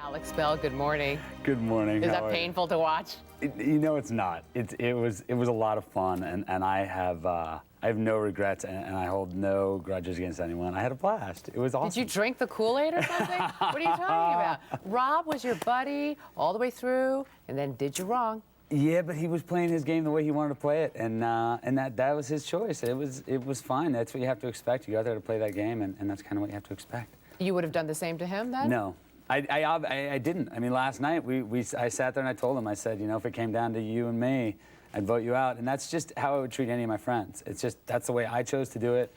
Alex Bell, good morning. Good morning. Is that painful to watch? You know, it's not. It was a lot of fun, and I have no regrets, and I hold no grudges against anyone. I had a blast. It was awesome. Did you drink the Kool-Aid or something? What are you talking about? Rob was your buddy all the way through, and then did you wrong. Yeah, but he was playing his game the way he wanted to play it, and that was his choice. It was fine. That's what you have to expect. You go out there to play that game, and that's kind of what you have to expect. You would have done the same to him then? No. I didn't. I mean, last night I sat there and I told him, I said, you know, if it came down to you and me, I'd vote you out. And that's just how I would treat any of my friends. It's just, that's the way I chose to do it.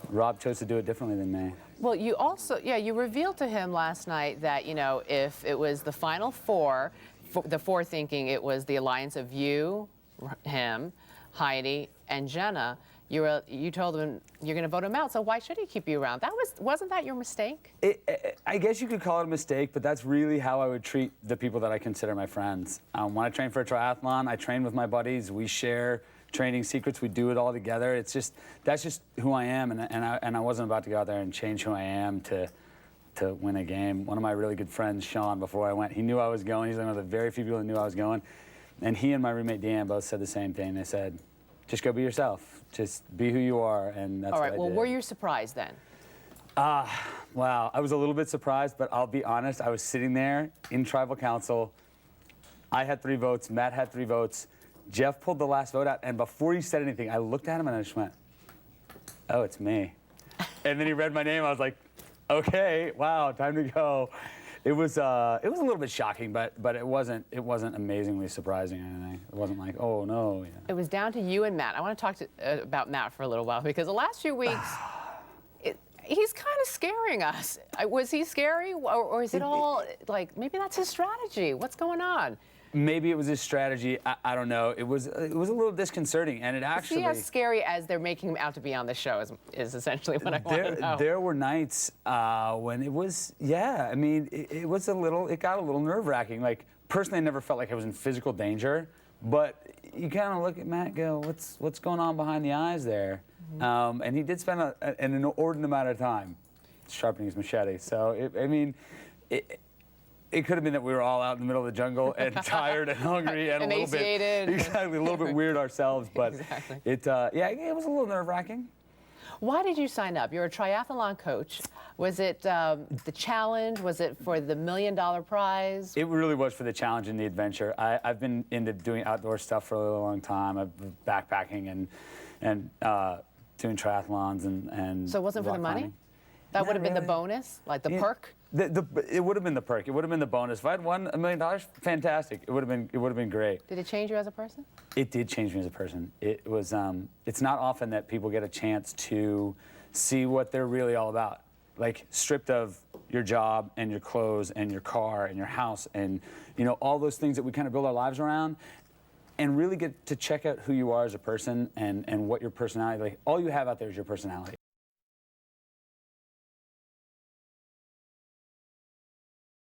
Rob chose to do it differently than me. Well, you also, you revealed to him last night that, you know, if it was the final four, the four thinking it was the alliance of you, him, Heidi, and Jenna, you told him you're going to vote him out, so why should he keep you around? Wasn't that your mistake? I guess you could call it a mistake, but that's really how I would treat the people that I consider my friends. When I train for a triathlon, I train with my buddies. We share training secrets. We do it all together. That's just who I am, and I wasn't about to go out there and change who I am to win a game. One of my really good friends, Sean, before I went, he knew I was going. He's one of the very few people that knew I was going, and he and my roommate Deanne both said the same thing. They said, just go be yourself. Just be who you are, and that's all what right. I Well, did. were you surprised then? Wow. I was a little bit surprised, but I'll be honest. I was sitting there in tribal council. I had 3 votes. Matt had 3 votes. Jeff pulled the last vote out, and before he said anything, I looked at him and I just went, "Oh, it's me." And then he read my name. I was like, "Okay, wow, time to go." It was a little bit shocking, but it wasn't amazingly surprising or anything. It wasn't like, oh no. Yeah. It was down to you and Matt. I want to talk about Matt for a little while because the last few weeks, he's kind of scaring us. Was he scary, or is it all like maybe that's his strategy? What's going on? Maybe it was his strategy. I don't know. It was a little disconcerting, and it actually. Is he as scary as they're making him out to be on the show? Is essentially what I want to know. There were nights when it was, yeah. I mean, it was it got a little nerve-wracking. Like personally, I never felt like I was in physical danger, but you kind of look at Matt, and go, what's going on behind the eyes there? Mm-hmm. And he did spend an inordinate amount of time sharpening his machete. So I mean. It could have been that we were all out in the middle of the jungle and tired and hungry and emaciated. A little bit weird ourselves, but exactly. it was a little nerve-wracking. Why did you sign up? You're a triathlon coach. Was it the challenge? Was it for the $1 million prize? It really was for the challenge and the adventure. I've been into doing outdoor stuff for a really long time. I've been backpacking and doing triathlons and. So it wasn't for the money? climbing. That would have been the bonus, like the perk. It would have been the perk. It would have been the bonus. If I'd won $1 million, fantastic. It would have been great. Did it change you as a person? It did change me as a person. It was. It's not often that people get a chance to see what they're really all about. Like stripped of your job and your clothes and your car and your house and all those things that we kind of build our lives around, and really get to check out who you are as a person and what your personality. Like all you have out there is your personality.